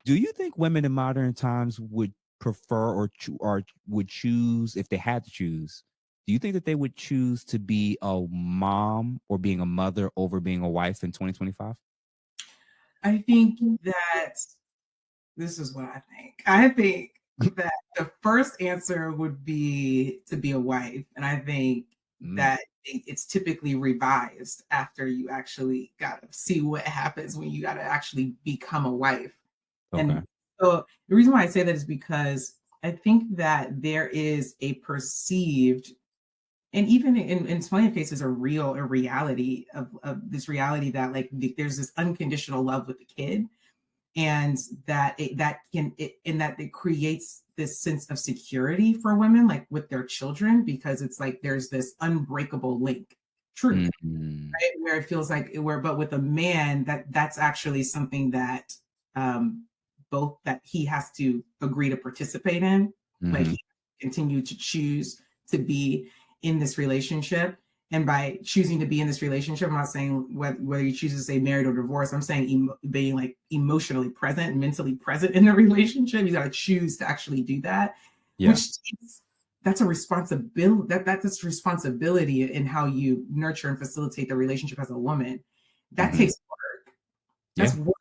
Do you think women in modern times would prefer or would choose if they had to choose? Do you think that they would choose to be a mom or being a mother over being a wife in 2025? I think that this is what I think. I think that the first answer would be to be a wife, and I think Mm, that it's typically revised after you actually gotta see what happens when you gotta actually become a wife. okay. And so the reason why I say that is because I think that there is a perceived, and even in plenty of cases, a reality of this reality that like there's this unconditional love with the kid, and that it creates this sense of security for women like with their children, because it's like there's this unbreakable link, truly, Mhm. right? Where it feels like where, but with a man, that's actually something that um both that he has to agree to participate in, like Mhm. he continue to choose to be in this relationship. And by choosing to be in this relationship, I'm not saying whether you choose to say married or divorced. I'm saying being like emotionally present, mentally present in the relationship. You got to choose to actually do that, Yeah. which takes, that's a responsibility. That's responsibility in how you nurture and facilitate the relationship as a woman. That Mhm. takes work. Yeah. That's work.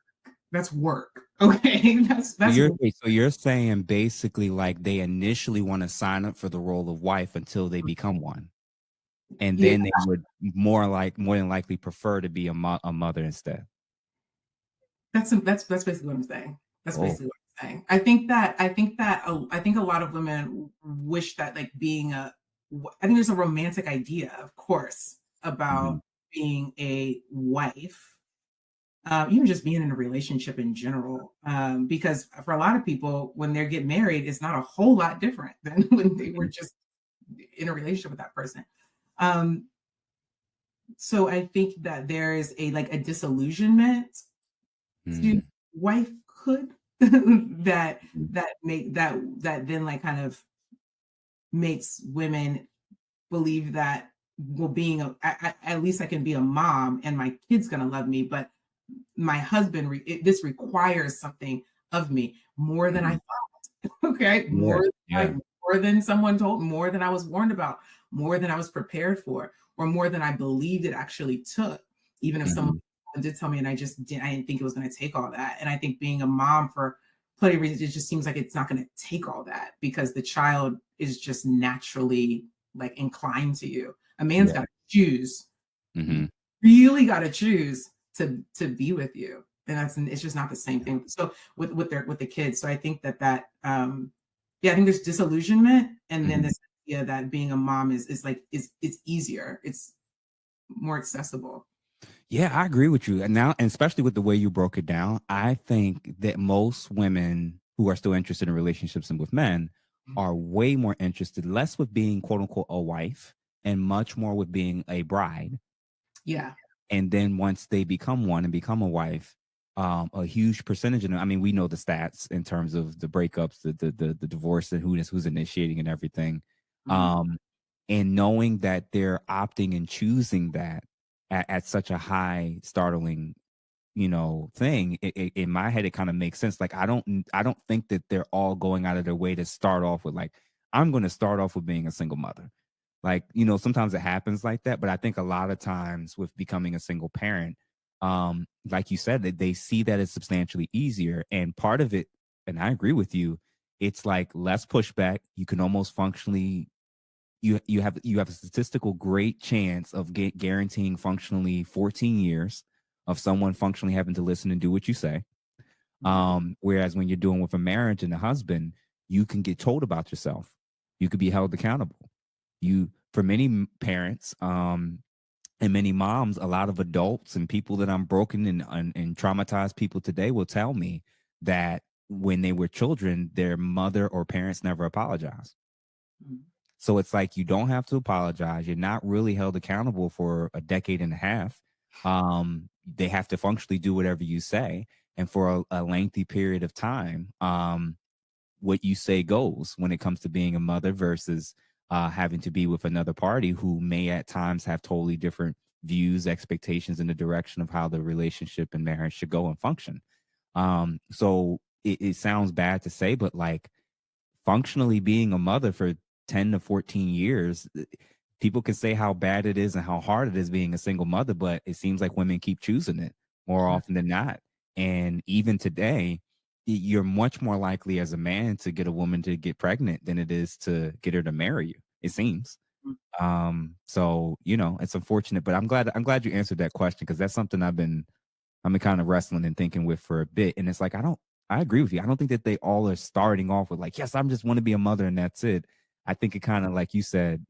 That's work. Okay, So that's you're so you're saying basically like they initially want to sign up for the role of wife until they become one, and yeah. then they would more than likely prefer to be a mother instead. That's basically what I'm saying. That's Oh. basically what I'm saying. I think a lot of women wish that like being I think there's a romantic idea, of course, Mhm. about being a wife, even just being in a relationship in general. Because for a lot of people, when they get married, it's not a whole lot different than when they were Mhm. just in a relationship with that person. Um, so I think that there is a like a disillusionment to Mm. wifehood that Mhm. that then like kind of makes women believe that, well, being at least I can be a mom and my kid's gonna love me, but my husband this requires something of me more than I Mhm. thought. Okay, Yeah. like Yeah. more than someone told, more than I was warned about, more than I was prepared for, or more than I believed it actually took. Even if someone Mhm. did tell me, and I didn't think it was going to take all that. And I think being a mom for plenty of reasons, it just seems like it's not going to take all that because the child is just naturally like inclined to you. A man's Yeah. got to choose, Mhm. really got to choose to be with you, and it's just not the same Yeah. thing. So with the kids, so I think yeah, I think there's disillusionment, and then Mhm. this idea that being a mom is like it's easier, it's more accessible. Yeah, I agree with you. And now, and especially with the way you broke it down, I think that most women who are still interested in relationships and with men are way more interested, less with being quote unquote a wife and much more with being a bride. Yeah. And then once they become one and become a wife, a huge percentage of them, I mean, we know the stats in terms of the breakups, the divorce and who's initiating and everything. Mhm. Um, and knowing that they're opting and choosing that at such a high, startling, thing, in my head, it kind of makes sense. Like I don't think that they're all going out of their way to start off with like, I'm going to start off with being a single mother. Like, sometimes it happens like that, but I think a lot of times with becoming a single parent, like you said, that they see that as substantially easier. And part of it, and I agree with you, it's like less pushback. You can almost functionally you have a statistical great chance of guaranteeing functionally 14 years of someone functionally having to listen and do what you say. Mhm. Whereas when you're doing with a marriage and a husband, you can get told about yourself. You could be held accountable. For many parents, and many moms, a lot of adults and people that I'm broken and traumatized people today will tell me that when they were children, their mother or parents never apologized. Mhm. So it's like you don't have to apologize. You're not really held accountable for a decade and a half. They have to functionally do whatever you say. And for a lengthy period of time, what you say goes when it comes to being a mother versus having to be with another party who may at times have totally different views, expectations in the direction of how the relationship and marriage should go and function. So it sounds bad to say, but like functionally being a mother for 10 to 14 years, people can say how bad it is and how hard it is being a single mother, but it seems like women keep choosing it more often than not. And even today, you're much more likely as a man to get a woman to get pregnant than it is to get her to marry you, it seems. So, it's unfortunate, but I'm glad you answered that question because that's something I've been kind of wrestling and thinking with for a bit. And it's like, I agree with you. I don't think that they all are starting off with like, yes, I'm just want to be a mother and that's it. I think it kind of, like you said,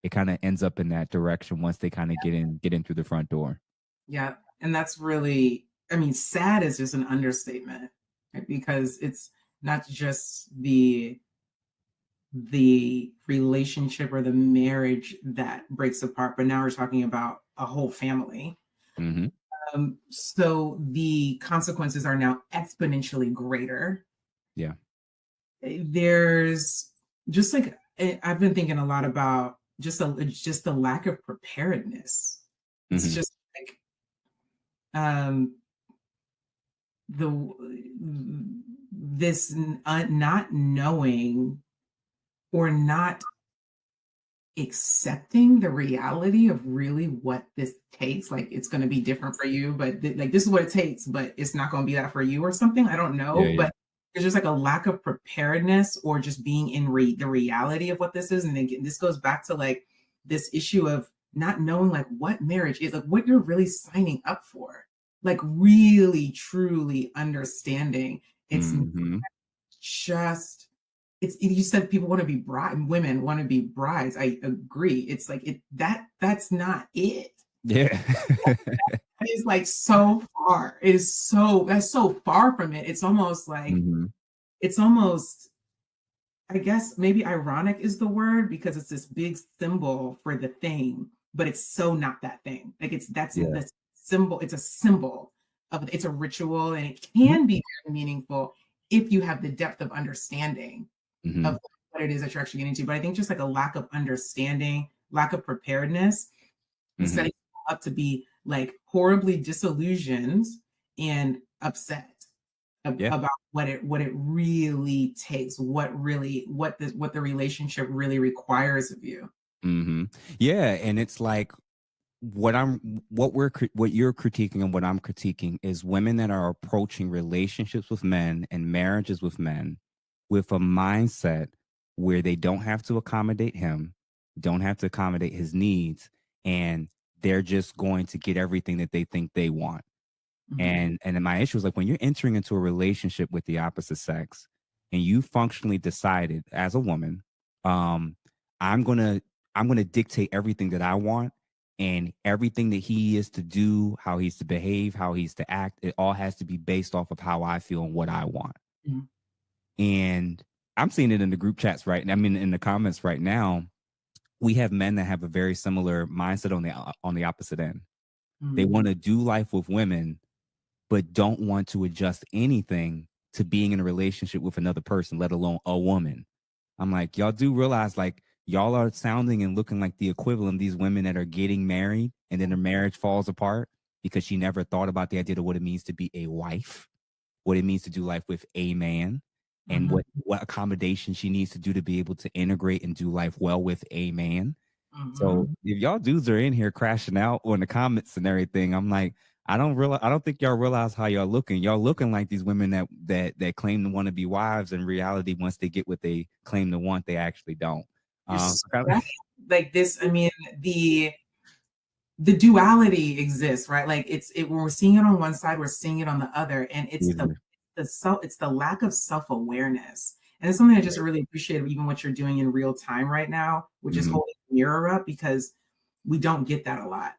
it kind of ends up in that direction once they kind of get in through the front door. Yeah. And that's really, I mean, sad is just an understatement, right? Because it's not just the relationship or the marriage that breaks apart, but now we're talking about a whole family. Hmm. So the consequences are now exponentially greater. Yeah. There's just like I've been thinking a lot about just the lack of preparedness. It's Hmm. just like um the this not knowing or not accepting the reality of really what this takes. Like it's going to be different for you, but like this is what it takes, but it's not going to be that for you or something. I don't Yeah. know, Yeah. but there's just like a lack of preparedness or just being in the reality of what this is. And again, this goes back to like this issue of not knowing like what marriage is, like what you're really signing up for, like really truly understanding. It's Hmm. just you said people want to be bride women want to be brides. I agree. It's like that's not it. Yeah. It is like so far. It is so that's so far from it. Hmm. It's almost I guess maybe ironic is the word because it's this big symbol for the thing, but it's so not that thing. Like that's Yeah. the symbol, it's a symbol of it's a ritual and it Hmm. can be very meaningful if you have the depth of understanding Hmm. of what it is that you're actually getting into. But I think just like a lack of understanding, lack of preparedness is Hmm. setting people up to be like horribly disillusioned and upset Yeah. about what it really takes, what the relationship really requires of you. Hmm. Yeah. And it's like, what you're critiquing and what I'm critiquing is women that are approaching relationships with men and marriages with men with a mindset where they don't have to accommodate him, don't have to accommodate his needs, and they're just going to get everything that they think they want. Mhm, And then my issue is like when you're entering into a relationship with the opposite sex and you functionally decided as a woman, um, I'm gonna I'm gonna dictate everything that I want and everything that he is to do, how he's to behave, how he's to act, it all has to be based off of how I feel and what I want. mhm, And I'm seeing it in the group chats right now. I mean, in the comments right now, we have men that have a very similar mindset on the opposite end. They mhm. want to do life with women but don't want to adjust anything to being in a relationship with another person, let alone a woman. I'm like, y'all do realize like y'all are sounding and looking like the equivalent of these women that are getting married and then their marriage falls apart because she never thought about the idea of what it means to be a wife, what it means to do life with a man, and Mhm, what accommodations she needs to do to be able to integrate and do life well with a man. So mhm. if y'all dudes are in here crashing out or in the comments and everything, I'm like, I don't think y'all realize how y'all looking. Y'all looking like these women that claim to want to be wives. In reality, once they get what they claim to want, they actually don't. You're so Kinda- right. Like this, I mean, the duality exists, right? Like when we're seeing it on one side, we're seeing it on the other, and it's the lack of self-awareness. And it's something I just really appreciate even what you're doing in real time right now, which is Mhm. holding the mirror up because we don't get that a lot.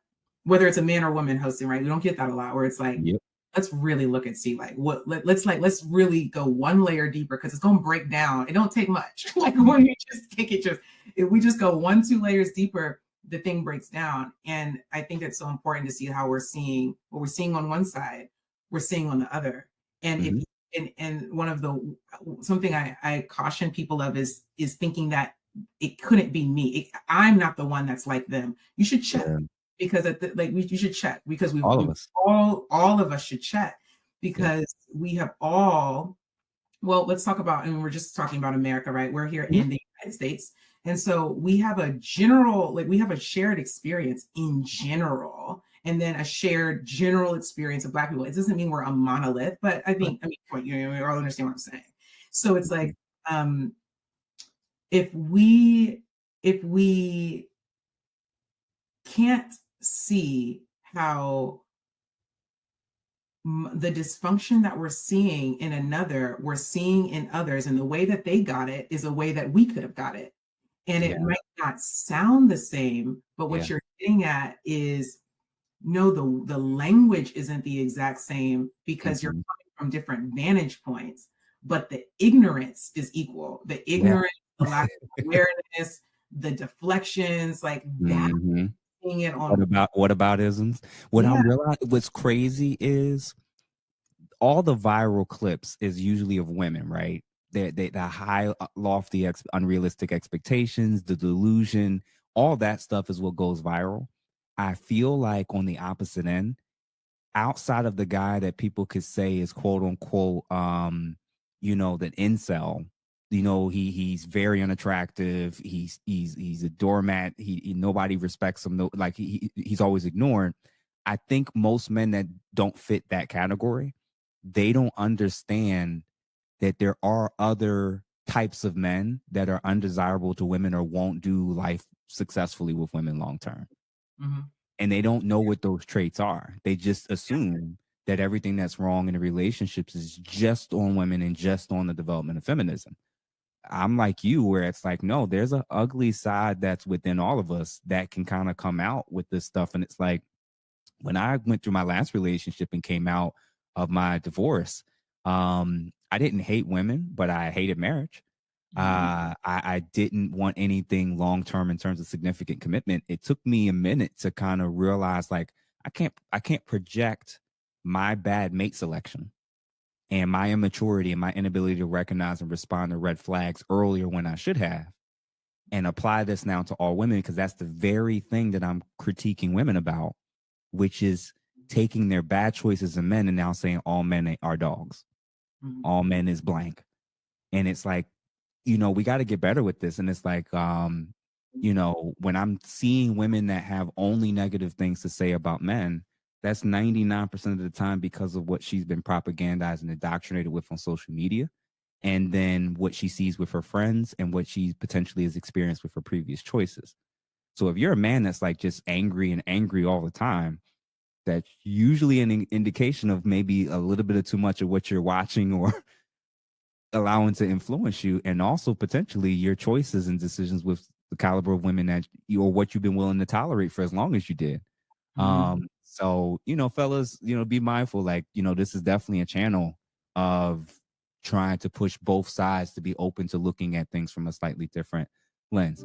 Whether it's a man or woman hosting, right? We don't get that a lot where it's like, Yep. let's really look and see like let's really go one layer deeper because it's gonna break down. It don't take much. Like when you just take it just if we just go one, two layers deeper, the thing breaks down. And I think it's so important to see how we're seeing what we're seeing on one side, we're seeing on the other. And if Mhm. and one of the something I caution people of is thinking that it couldn't be me. I'm not the one that's like them. You should check Yeah. because you should check because All we of us. all of us should check Yeah. because we have all Well, let's talk about, and we're just talking about America, right? We're here Mhm. in the United States. And so we have a general, like we have a shared experience in general, and then a shared general experience of Black people. It doesn't mean we're a monolith, but I mean, what you all understand what I'm saying. So it's Mhm. like, um, if we if we can't see how the dysfunction that we're seeing in another, we're seeing in others, and the way that they got it is a way that we could have got it. And Yeah, it might not sound the same, but yeah. what you're getting at is no, the language isn't the exact same because you're Mhm. coming from different vantage points, but the ignorance is equal. The Yeah. ignorance, the lack of awareness, the deflections, like that, Mhm. seeing it on, What about isms? What yeah. I'm realizing what's crazy is all the viral clips is usually of women, right? The high, lofty, unrealistic expectations, the delusion, all that stuff is what goes viral. I feel like on the opposite end, outside of the guy that people could say is quote unquote, the incel, he's very unattractive. He's a doormat. Nobody respects him. No, like he's always ignored. I think most men that don't fit that category, they don't understand that there are other types of men that are undesirable to women or won't do life successfully with women long term, Mhm. and they don't know what those traits are. They just Yeah. assume that everything that's wrong in the relationships is just on women and just on the development of feminism. I'm like you, where it's like, no, there's an ugly side that's within all of us that can kind of come out with this stuff. And it's like, when I went through my last relationship and came out of my divorce, I didn't hate women, but I hated marriage. Mhm. I didn't want anything long term in terms of significant commitment. It took me a minute to kind of realize, like, I can't project my bad mate selection and my immaturity and my inability to recognize and respond to red flags earlier when I should have, and apply this now to all women, because that's the very thing that I'm critiquing women about, which is taking their bad choices in men and now saying all men are dogs, Mhm. all men is blank. And it's like, we got to get better with this. And it's like, when I'm seeing women that have only negative things to say about men, that's 99% of the time because of what she's been propagandized and indoctrinated with on social media. And then what she sees with her friends and what she potentially has experienced with her previous choices. So if you're a man that's like just angry and angry all the time, that's usually an indication of maybe a little bit of too much of what you're watching or allowing to influence you, and also potentially your choices and decisions with the caliber of women that you, or what you've been willing to tolerate for as long as you did. Mhm. So, fellas, be mindful, like, this is definitely a channel of trying to push both sides to be open to looking at things from a slightly different lens.